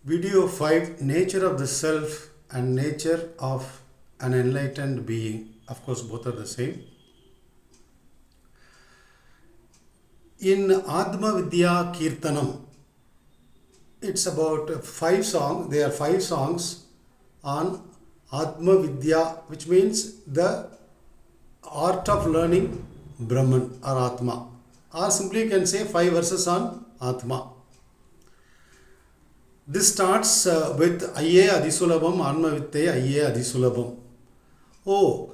Video 5, Nature of the Self and Nature of an Enlightened Being. Of course, both are the same. In Atma Vidya Keertanam, it's about 5 songs. There are 5 songs on Atma Vidya, which means the art of learning Brahman or Atma. Or simply you can say 5 verses on Atma. This starts with Ayye Adisulabam, Atma Vitte Ayye Adisulabam. Oh,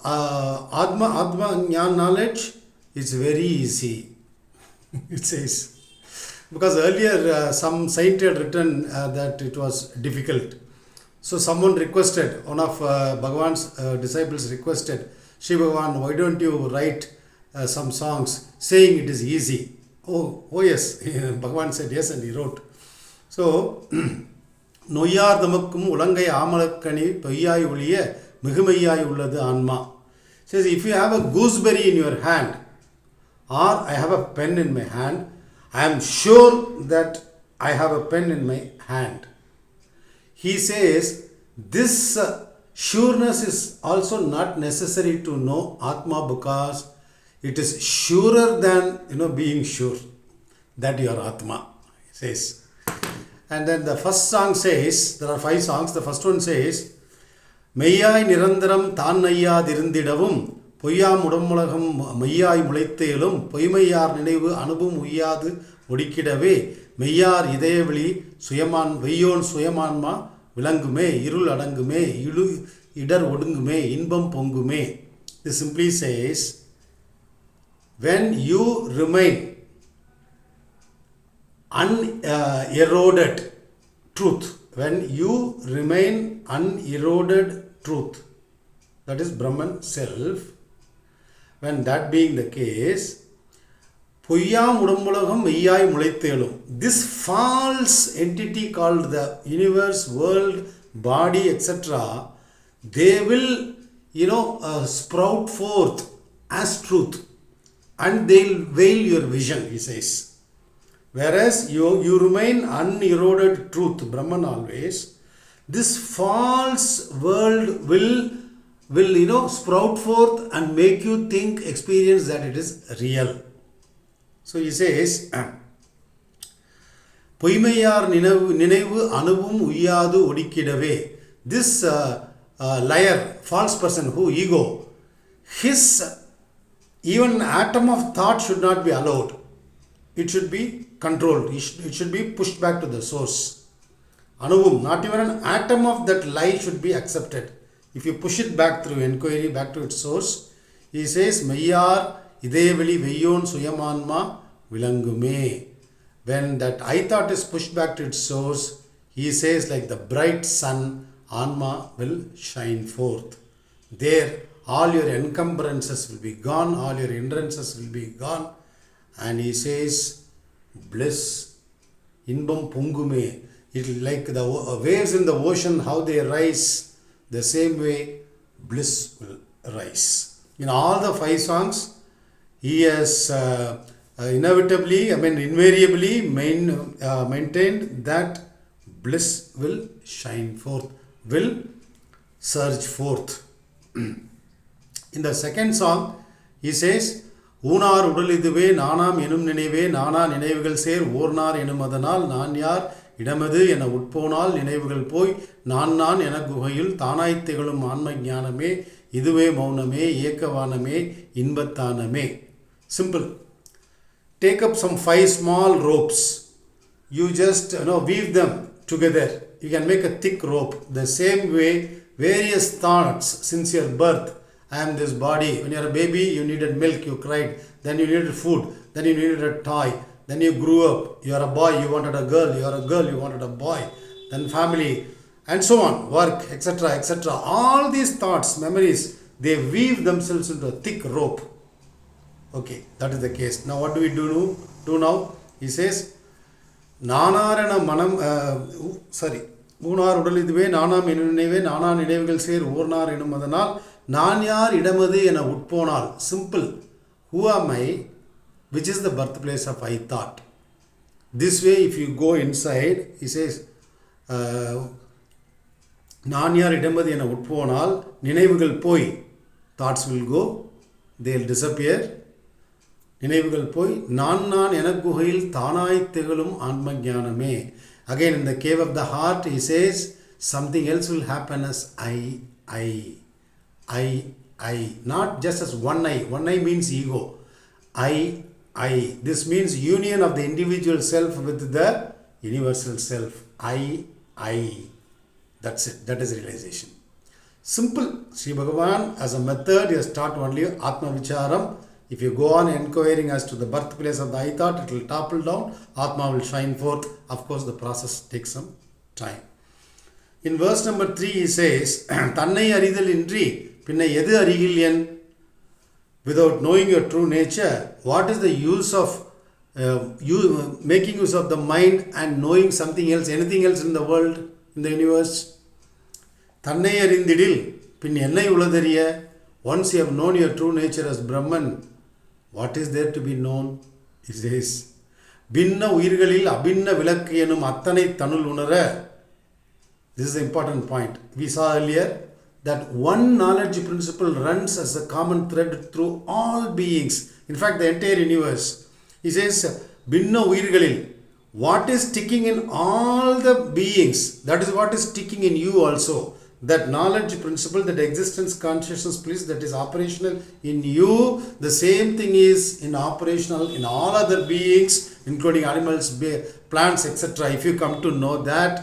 Atma Jnana knowledge is very easy. It says. Because earlier some saint had written that it was difficult. So someone requested, one of Bhagavan's disciples requested, Shri Bhagavan, why don't you write some songs saying it is easy? Oh yes, Bhagavan said yes and he wrote. So, Noyar Damakkum Ulangai Amalakani Toyai Uliye Mihumayai Ulladhu Anma. Says if you have a gooseberry in your hand or I have a pen in my hand, I am sure that I have a pen in my hand. He says this sureness is also not necessary to know Atma because it is surer than being sure that you are Atma. He says. And then the first song says, there are 5 songs. The first one says, Meyyai Nirandaram Tannayya Dirindidavum Poyyam Udamulagam Meyyai Mulaithelum Poymayyar Ninevu Anubum Uyyadu Odikidave Meyyar Ideyavali Suyaman Veyon Suyamanma Vilangume Irul Adangume Ilu Idar Odungume Inbam Pongume. This simply says, when you remain uneroded truth, when you remain uneroded truth, that is Brahman self, when that being the case, Poyyam Udamulagam Meyyai Mulaithelum, this false entity called the universe, world, body, etc., they will sprout forth as truth and they'll veil your vision, he says. Whereas you remain uneroded truth, Brahman always, this false world will sprout forth and make you think, experience that it is real. So he says, Poimayar Ninevu Anubum Uyyadu Odikidave. This liar, false person, who ego, his even atom of thought should not be allowed. It should be controlled. It should be pushed back to the source. Anubum, not even an atom of that lie should be accepted. If you push it back through inquiry, back to its source, he says, Meyyar Ideyavali Veyon Suyamanma Vilangume. When that I thought is pushed back to its source, he says, like the bright sun, Anma will shine forth. There, all your encumbrances will be gone, all your hindrances will be gone. And he says, bliss, inbam pungume. It is like the waves in the ocean, how they rise, the same way bliss will rise. In all the 5 songs, he has invariably maintained that bliss will shine forth, will surge forth. In the second song, he says, Oonar Udalidhuve Nanam Enum Nineve Nana Ninevugal Ser Ornar Enumadanal Nan Yar Idamadu Ena Utponal Ninevugal Poi Nan Ena Guhayul Tanai Tegalum Anma Jnaname Iduve Mauname Ekavaname Inbattaname. Simple. Take up some 5 small ropes. You just weave them together. You can make a thick rope. The same way, various thoughts since your birth. I am this body. When you are a baby, you needed milk, you cried. Then you needed food. Then you needed a toy. Then you grew up. You are a boy, you wanted a girl. You are a girl, you wanted a boy. Then family. And so on. Work, etc., etc. All these thoughts, memories, they weave themselves into a thick rope. Okay, that is the case. Now what do we do now? He says, Nanarana Manam, Oonar Udalidhuve Nana Menuneve Nana Ninevugal Ser Ornar Enumadanal Nanyar Idamadu Ena Utponal. Simple. Who am I? Which is the birthplace of I thought. This way, if you go inside, he says, நான் யார் இடம்பது என உட்போனால் நினைவுகள் போய், thoughts will go, they will disappear. நினைவுகள் போய் நான் எனக்குகையில் தானாய் திகழும் ஆன்ம ஞானமே. Again in the cave of the heart he says something else will happen as I. Not just as one I. One I means ego. I. This means union of the individual self with the universal self. I. That's it. That is realization. Simple. Sri Bhagavan as a method he has taught only Atma Vicharam. If you go on inquiring as to the birthplace of the I thought, it will topple down. Atma will shine forth. Of course, the process takes some time. In verse number 3, he says, Tannai aridal indri, pinna edu arigilyan. Without knowing your true nature, what is the use of making use of the mind and knowing something else, anything else in the world, in the universe? Tannai arindidil, pinna ennai uladariya. Once you have known your true nature as Brahman, what is there to be known? It says, Binna uirgalil abinna vilakku enum attanai tanul unara. This is the important point. We saw earlier that one knowledge principle runs as a common thread through all beings. In fact, the entire universe. He says, Binna uirgalil. What is sticking in all the beings, that is what is sticking in you also. That knowledge principle, that existence consciousness bliss that is operational in you, the same thing is operational in all other beings, including animals, plants, etc. If you come to know that,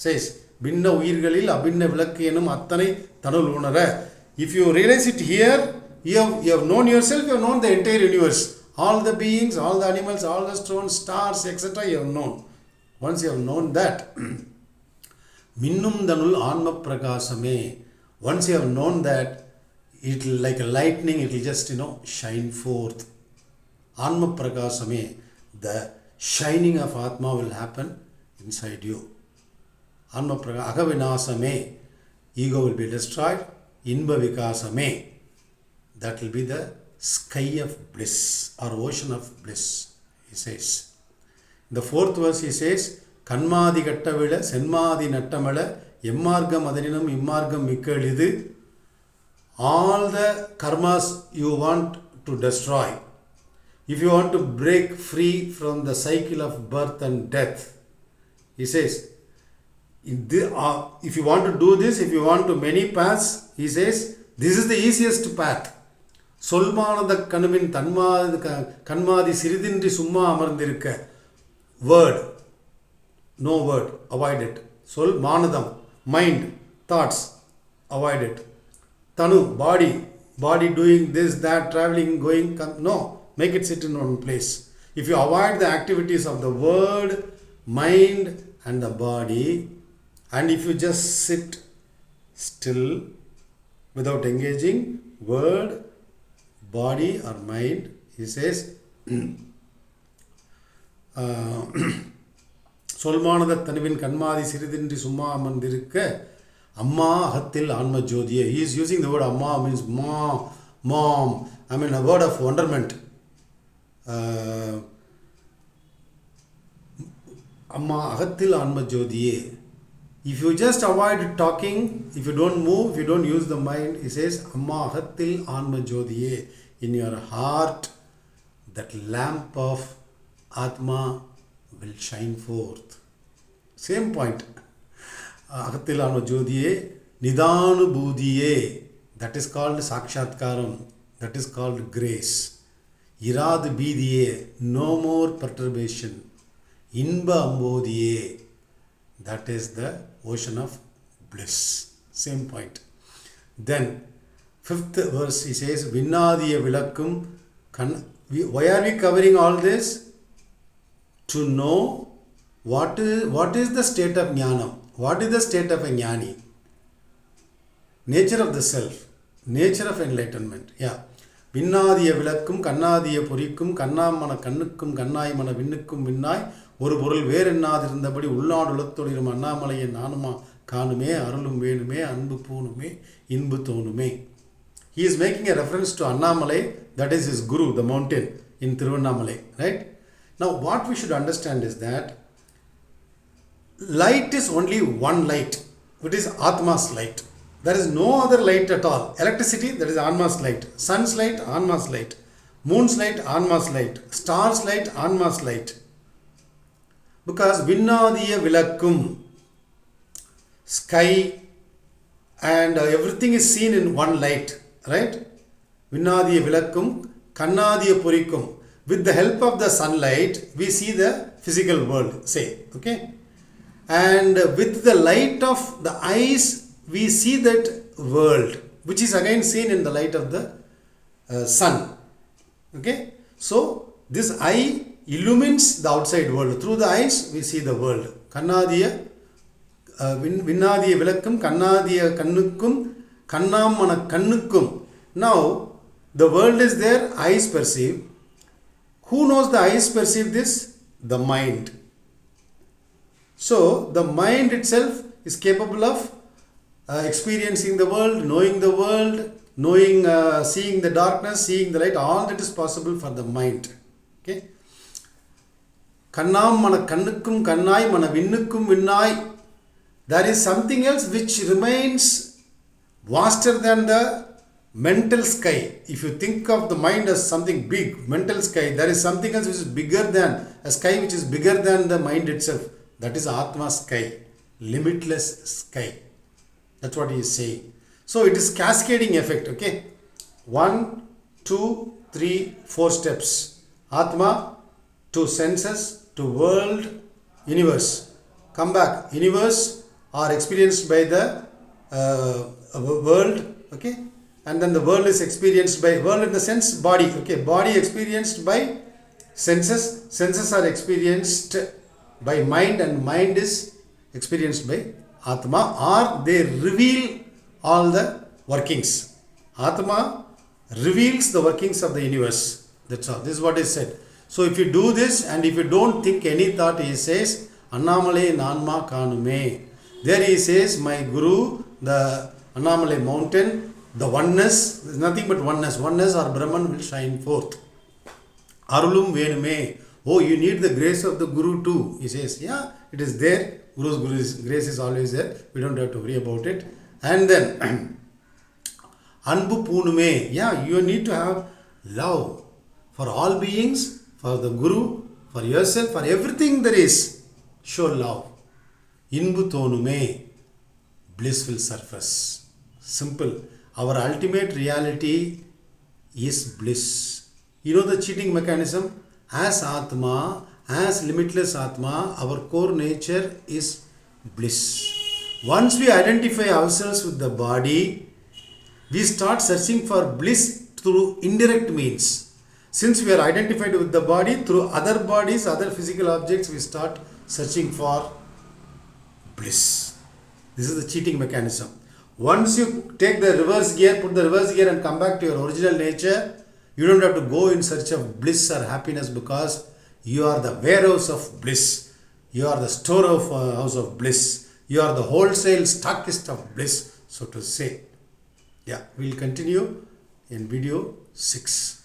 says, Binna uirgalil abinna vilakku enum attanai tanul unara. If you realize it here, you have known yourself, you have known the entire universe. All the beings, all the animals, all the stones, stars, etc. you have known. Once you have known that, Minnum Danul Anma Prakasame. Once you have known that, it will like a lightning, it will just shine forth. Anma Prakasame. The shining of Atma will happen inside you. Anma Prakasame. Agavinasame. Ego will be destroyed. Inba Vikasame. That will be the sky of bliss or ocean of bliss, he says. In the 4th verse he says, Kanmadi Gattavida, Senmadi Nattamada, Emmargam Adaninam, Immargam Mikalidu. All the karmas you want to destroy. If you want to break free from the cycle of birth and death, he says, if you want to do this, if you want to many paths, he says, this is the easiest path. Solmanada Kanavin Kanmadi Siridindri Summa Amarndirka. Word. No word, avoid it. Soul, manadam, mind, thoughts, avoid it. Tanu, body doing this, that, traveling, going, no, make it sit in one place. If you avoid the activities of the word, mind and the body, and if you just sit still without engaging word, body or mind, he says, Solmanada Tanivin Kanmadi Siridindri Summa Mandirika Amma Hatil Anma Jodhiye. He is using the word Amma means mom. I mean a word of wonderment. Amma Hatil Anma Jodhiye. If you just avoid talking, if you don't move, if you don't use the mind, he says Amma Hatil Anma Jodhiye. In your heart, that lamp of Atma will shine forth. Same point. Agatilano Jodiye, Nidanu Budiye. That is called Sakshatkaram. That is called grace. Irad Bidiye. No more perturbation. Inba Ambodiye. That is the ocean of bliss. Same point. Then, 5th verse he says, Vinnadiya Vilakkum. Why are we covering all this? To know what is the state of jnanam. What is the state of a jnani? Nature of the self. Nature of enlightenment. Yeah. Vinnadiya Vilakkum, Kannadiya Purikkum, Kannamana Kannukkum, Kannayamana Vinnukum Vinnai, ஒரு பொருள் வேறென்னாதிருந்தபடி உள்நாடு உலத்தொழிலும் அண்ணாமலையின் நானுமா காணுமே அருளும் வேணுமே அன்பு பூணுமே இன்பு தோணுமே. He is making a reference to Annamalai, that is his guru, the mountain in Tiruvannamalai, right? Now what we should understand is that light is only one light. It is Atma's light. There is no other light at all. Electricity, that is Atma's light. Sun's light, Atma's light. Moon's light, Atma's light. Star's light, Atma's light. Because Vinnadiya Vilakkum, sky and everything is seen in one light. Right? Vinnadiya Vilakkum, Kannadiya Purikkum. With the help of the sunlight, we see the physical world, say. Okay? And with the light of the eyes, we see that world, which is again seen in the light of the sun. Okay? So, this eye illumines the outside world. Through the eyes, we see the world. Kannadiya, Vinnadiya Vilakkum, Kannadiya Kannukkum, Kannamana Kannukkum. Now, the world is there, eyes perceive. Who knows the eyes perceive this? The mind. So, the mind itself is capable of experiencing the world, knowing, seeing the darkness, seeing the light. All that is possible for the mind. Okay? Kannam mana kannukkum kannai mana vinnukkum vinnai. There is something else which remains vaster than the mental sky. If you think of the mind as something big, mental sky, there is something else which is bigger than a sky which is bigger than the mind itself. That is Atma sky, limitless sky. That's what he is saying. So it is cascading effect. Okay, 1, 2, 3, 4 steps. Atma to senses to world, universe. Come back. Universe are experienced by the world. Okay. And then the world is experienced by, world in the sense body. Okay, body experienced by senses. Senses are experienced by mind, and mind is experienced by Atma, or they reveal all the workings. Atma reveals the workings of the universe. That's all. This is what is said. So if you do this and if you don't think any thought, he says, Annamale Nanma Kanume. There he says, my Guru, the Annamale mountain, the oneness, there is nothing but oneness. Oneness or Brahman will shine forth. Arulum Venume. Oh, you need the grace of the Guru too. He says, yeah, it is there. Guru's grace is always there. We don't have to worry about it. And then, Anbu Punume. Yeah, you need to have love for all beings, for the Guru, for yourself, for everything there is. Show love. Inbu Tonume. Bliss will surface. Simple. Our ultimate reality is bliss. You know the cheating mechanism? As Atma, as limitless Atma, our core nature is bliss. Once we identify ourselves with the body, we start searching for bliss through indirect means. Since we are identified with the body, through other bodies, other physical objects, we start searching for bliss. This is the cheating mechanism. Once you take the reverse gear, put the reverse gear and come back to your original nature, you don't have to go in search of bliss or happiness, because you are the warehouse of bliss. You are the storehouse of bliss. You are the wholesale stockist of bliss, so to say. Yeah, we'll continue in video 6.